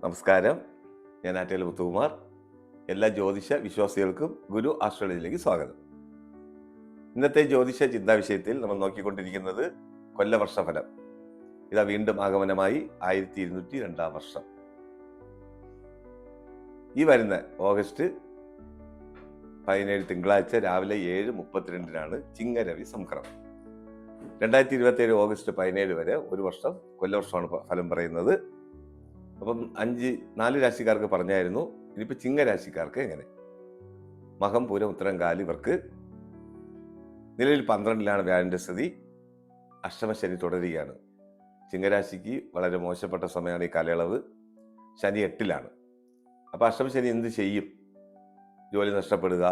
നമസ്കാരം. ഞാൻ ആറ്റേൽ മുത്തുകുമാർ. എല്ലാ ജ്യോതിഷ വിശ്വാസികൾക്കും ഗുരു ആസ്ട്രോളജിയിലേക്ക് സ്വാഗതം. ഇന്നത്തെ ജ്യോതിഷ ചിന്താവിഷയത്തിൽ നമ്മൾ നോക്കിക്കൊണ്ടിരിക്കുന്നത് കൊല്ലവർഷഫലം. ഇതാ വീണ്ടും ആഗമനമായി 1202 വർഷം. ഈ വരുന്ന ഓഗസ്റ്റ് 17 തിങ്കളാഴ്ച രാവിലെ 7:32 ചിങ്ങരവി സംക്രമം. 2027 ഓഗസ്റ്റ് 17 വരെ ഒരു വർഷം കൊല്ലവർഷമാണ് ഫലം പറയുന്നത്. അപ്പം 4 രാശിക്കാർക്ക് പറഞ്ഞായിരുന്നു. ഇനിയിപ്പോൾ ചിങ്ങരാശിക്കാർക്ക് എങ്ങനെ? മകം, പൂരം, ഉത്തരം, കാലി ഇവർക്ക് നിലവിൽ 12ലാണ് വ്യാഴന്റെ സ്ഥിതി. അഷ്ടമശനി തുടരുകയാണ്. ചിങ്ങരാശിക്ക് വളരെ മോശപ്പെട്ട സമയമാണ് ഈ കാലയളവ്. ശനി 8ലാണ്. അപ്പോൾ അഷ്ടമശനി എന്ത് ചെയ്യും? ജോലി നഷ്ടപ്പെടുക,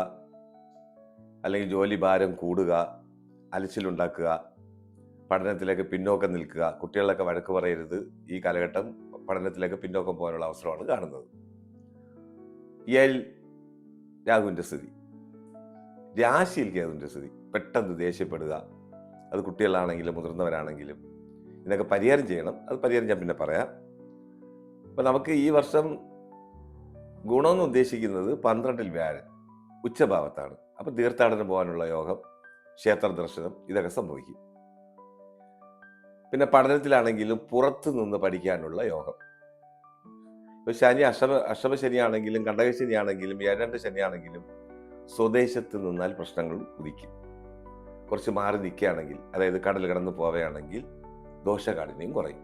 അല്ലെങ്കിൽ ജോലി ഭാരം കൂടുക, അലച്ചിലുണ്ടാക്കുക, പഠനത്തിലേക്ക് പിന്നോക്കം നിൽക്കുക. കുട്ടികളൊക്കെ വഴക്ക് പറയരുത്. ഈ കാലഘട്ടം പഠനത്തിലേക്ക് പിന്നോക്കം പോകാനുള്ള അവസരമാണ് കാണുന്നത്. 7 രാഹുവിൻ്റെ സ്ഥിതി, രാശിയിൽ കേതുവിൻ്റെ സ്ഥിതി. പെട്ടെന്ന് ദേഷ്യപ്പെടുക, അത് കുട്ടികളാണെങ്കിലും മുതിർന്നവരാണെങ്കിലും ഇതിനൊക്കെ പരിഹാരം ചെയ്യണം. അത് പരിഹാരം ഞാൻ പിന്നെ പറയാം. അപ്പം നമുക്ക് ഈ വർഷം ഗുണമെന്ന് ഉദ്ദേശിക്കുന്നത് 12ൽ വ്യാഴൻ ഉച്ചഭാവത്താണ്. അപ്പം തീർത്ഥാടനം പോകാനുള്ള യോഗം, ക്ഷേത്ര ദർശനം ഇതൊക്കെ സംഭവിക്കും. പിന്നെ പഠനത്തിലാണെങ്കിലും പുറത്തു നിന്ന് പഠിക്കാനുള്ള യോഗം. ഇപ്പൊ ശനി അഷ്ടമശനിയാണെങ്കിലും കണ്ടകശനിയാണെങ്കിലും 7 ശനിയാണെങ്കിലും സ്വദേശത്ത് നിന്നാൽ പ്രശ്നങ്ങൾ ഉദിക്കും. കുറച്ച് മാറി നിൽക്കുകയാണെങ്കിൽ, അതായത് കടൽ കടന്ന് പോവുകയാണെങ്കിൽ ദോഷകാഠിന്യം കുറയും.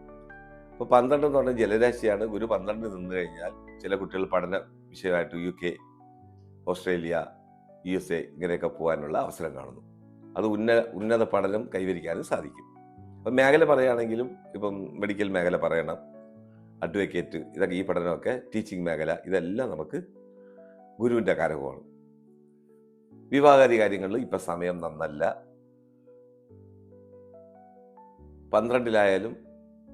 അപ്പോൾ 12 എന്ന് പറഞ്ഞാൽ ജലരാശിയാണ്. ഗുരു 12 നിന്ന് കഴിഞ്ഞാൽ ചില കുട്ടികൾ പഠന വിഷയമായിട്ട് UK, ഓസ്ട്രേലിയ, USA ഇങ്ങനെയൊക്കെ പോകാനുള്ള അവസരം കാണുന്നു. അത് ഉന്നത പഠനം കൈവരിക്കാനും സാധിക്കും. അപ്പം മേഖല പറയുകയാണെങ്കിലും ഇപ്പം മെഡിക്കൽ മേഖല പറയണം, അഡ്വക്കേറ്റ്, ഇതൊക്കെ ഈ പഠനമൊക്കെ, ടീച്ചിങ് മേഖല, ഇതെല്ലാം നമുക്ക് ഗുരുവിൻ്റെ കാരകമാണ്. വിവാഹാദി കാര്യങ്ങളിൽ ഇപ്പം സമയം നന്നല്ല. 12ലായാലും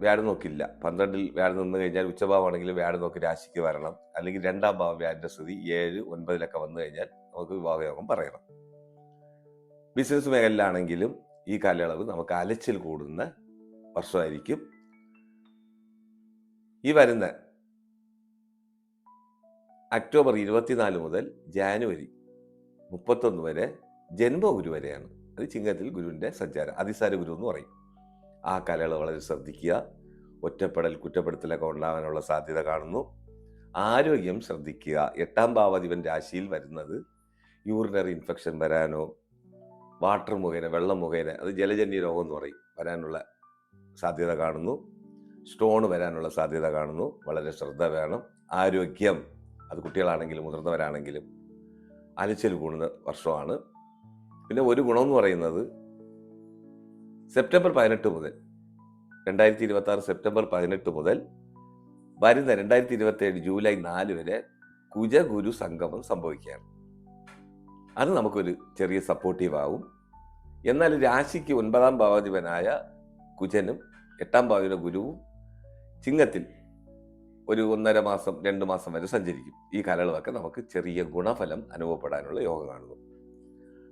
വ്യാഴം നോക്കില്ല. 12ൽ വ്യാഴം നിന്ന് കഴിഞ്ഞാൽ ഉച്ചഭാവമാണെങ്കിൽ വ്യാഴം നോക്കി രാശിക്ക് വരണം. അല്ലെങ്കിൽ 2ാം ഭാവം വ്യാഴൻ്റെ സ്ഥിതി 7, 9 വന്നു കഴിഞ്ഞാൽ നമുക്ക് വിവാഹയോഗം പറയണം. ബിസിനസ് മേഖലയിലാണെങ്കിലും ഈ കാലയളവ് നമുക്ക് അലച്ചിൽ കൂടുന്ന വർഷമായിരിക്കും. ഈ വരുന്ന ഒക്ടോബർ 24 മുതൽ ജാനുവരി 31 വരെ ജന്മഗുരു വരെയാണ്. അത് ചിങ്ങത്തിൽ ഗുരുവിൻ്റെ സഞ്ചാരം, അതിസാര ഗുരു എന്ന് പറയും. ആ കാലയളവ് വളരെ ശ്രദ്ധിക്കുക. ഒറ്റപ്പെടൽ, കുറ്റപ്പെടുത്തലൊക്കെ ഉണ്ടാകാനുള്ള സാധ്യത കാണുന്നു. ആരോഗ്യം ശ്രദ്ധിക്കുക. 8ാം ഭാവാധിപൻ രാശിയിൽ വരുന്നത് യൂറിനറി ഇൻഫെക്ഷൻ വരാനോ, വാട്ടർ മുഖേന, വെള്ളം മുഖേന, അത് ജലജന്യ രോഗം എന്ന് പറയും, വരാനുള്ള സാധ്യത കാണുന്നു. സ്റ്റോൺ വരാനുള്ള സാധ്യത കാണുന്നു. വളരെ ശ്രദ്ധ വേണം. ആരോഗ്യം, അത് കുട്ടികളാണെങ്കിലും മുതിർന്നവരാണെങ്കിലും അലച്ചിൽ കൂടുന്ന വർഷമാണ്. പിന്നെ ഒരു ഗുണമെന്ന് പറയുന്നത് സെപ്റ്റംബർ 18 മുതൽ 2026 സെപ്റ്റംബർ 18 മുതൽ വരുന്ന 2027 ജൂലൈ 4 വരെ കുജഗുരു സംഗമം സംഭവിക്കുകയാണ്. അത് നമുക്കൊരു ചെറിയ സപ്പോർട്ടീവ് ആവും. എന്നാൽ രാശിക്ക് 9ാം ഭാവാധിപനായ കുജനും 8ാം ഭാവാധിപനായ ഗുരുവും ചിങ്ങത്തിൽ ഒരു 1.5 മാസം 2 മാസം വരെ സഞ്ചരിക്കും. ഈ കാലയളവൊക്കെ നമുക്ക് ചെറിയ ഗുണഫലം അനുഭവപ്പെടാനുള്ള യോഗം കാണുന്നു.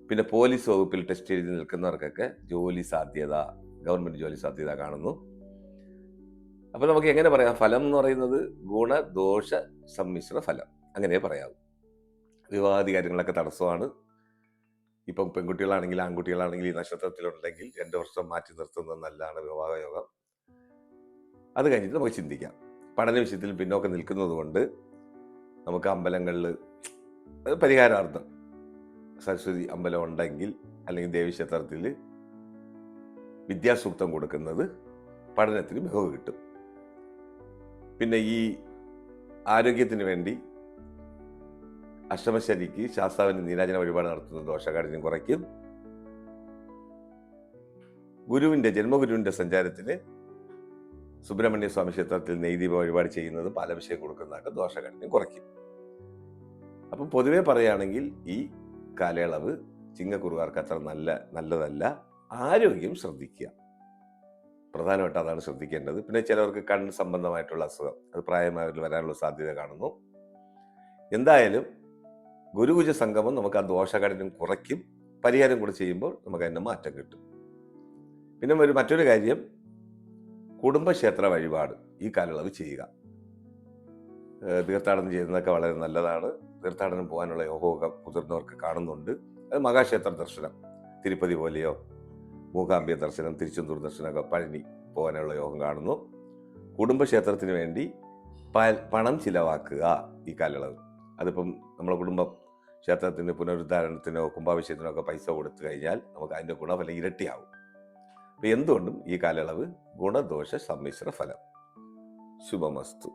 പിന്നെ പോലീസ് വകുപ്പിൽ ടെസ്റ്റ് എഴുതി നിൽക്കുന്നവർക്കൊക്കെ ജോലി സാധ്യത, ഗവൺമെൻറ് ജോലി സാധ്യത കാണുന്നു. അപ്പോൾ നമുക്ക് എങ്ങനെ പറയാം? ഫലം എന്ന് പറയുന്നത് ഗുണദോഷ സമ്മിശ്ര ഫലം, അങ്ങനെ പറയാവും. വിവാഹാദി കാര്യങ്ങളൊക്കെ തടസ്സമാണ്. ഇപ്പം പെൺകുട്ടികളാണെങ്കിൽ ആൺകുട്ടികളാണെങ്കിൽ ഈ നക്ഷത്രത്തിലുണ്ടെങ്കിൽ 2 വർഷം മാറ്റി നിർത്തുന്നത് നല്ലതാണ് വിവാഹയോഗം. അത് കഴിഞ്ഞിട്ട് നമുക്ക് ചിന്തിക്കാം. പഠന വിഷയത്തിൽ പിന്നോക്കം നിൽക്കുന്നത് കൊണ്ട് നമുക്ക് അമ്പലങ്ങളിൽ പരിഹാരാർത്ഥം സരസ്വതി അമ്പലം ഉണ്ടെങ്കിൽ, അല്ലെങ്കിൽ ദേവീക്ഷേത്രത്തിൽ വിദ്യാസൂക്തം കൊടുക്കുന്നത് പഠനത്തിന് മികവ് കിട്ടും. പിന്നെ ഈ ആരോഗ്യത്തിന് വേണ്ടി അഷ്ടമശനിക്ക് ശാസ്താവിന് നീരാജന വഴിപാട് നടത്തുന്ന ദോഷകാഠിന്യം കുറയ്ക്കും. ജന്മഗുരുവിന്റെ സഞ്ചാരത്തിന് സുബ്രഹ്മണ്യ സ്വാമി ക്ഷേത്രത്തിൽ നെയ്ദീപ വഴിപാട് ചെയ്യുന്നത്, പാലഭിഷേകം കൊടുക്കുന്നതൊക്കെ ദോഷകാഠിന്യം കുറയ്ക്കും. അപ്പം പൊതുവെ പറയുകയാണെങ്കിൽ ഈ കാലയളവ് ചിങ്ങക്കുറുകാർക്ക് അത്ര നല്ലതല്ല. ആരോഗ്യം ശ്രദ്ധിക്കുക, പ്രധാനമായിട്ട് അതാണ് ശ്രദ്ധിക്കേണ്ടത്. പിന്നെ ചിലവർക്ക് കണ്ണ് സംബന്ധമായിട്ടുള്ള അസുഖം, അത് പ്രായമായവരിൽ വരാനുള്ള സാധ്യത കാണുന്നു. എന്തായാലും ഗുരുകുജ സംഗമം നമുക്ക് ആ ദോഷകാഠിന്യം കുറയ്ക്കും. പരിഹാരം കൂടെ ചെയ്യുമ്പോൾ നമുക്ക് അതിൻ്റെ മാറ്റം കിട്ടും. പിന്നെ മറ്റൊരു കാര്യം, കുടുംബക്ഷേത്ര വഴിപാട് ഈ കാലയളവ് ചെയ്യുക. തീർത്ഥാടനം ചെയ്യുന്നതൊക്കെ വളരെ നല്ലതാണ്. തീർത്ഥാടനം പോകാനുള്ള യോഗമൊക്കെ മുതിർന്നവർക്ക് കാണുന്നുണ്ട്. അത് മഹാക്ഷേത്ര ദർശനം, തിരുപ്പതി പോലെയോ മൂകാംബിക ദർശനം, തിരുച്ചെന്തൂർ ദർശനമൊക്കെ പഴനി പോകാനുള്ള യോഗം കാണുന്നു. കുടുംബക്ഷേത്രത്തിന് വേണ്ടി പണം ചിലവാക്കുക ഈ കാലയളവ്. അതിപ്പം നമ്മളെ കുടുംബം ക്ഷേത്രത്തിന് പുനരുദ്ധാരണത്തിനോ കുംഭാഭിഷേകത്തിനോ ഒക്കെ പൈസ കൊടുത്തു കഴിഞ്ഞാൽ നമുക്ക് അതിൻ്റെ ഗുണഫലം ഇരട്ടിയാവും. അപ്പം എന്തുകൊണ്ടും ഈ കാലയളവ് ഗുണദോഷ സമ്മിശ്ര ഫലം. ശുഭമസ്തു.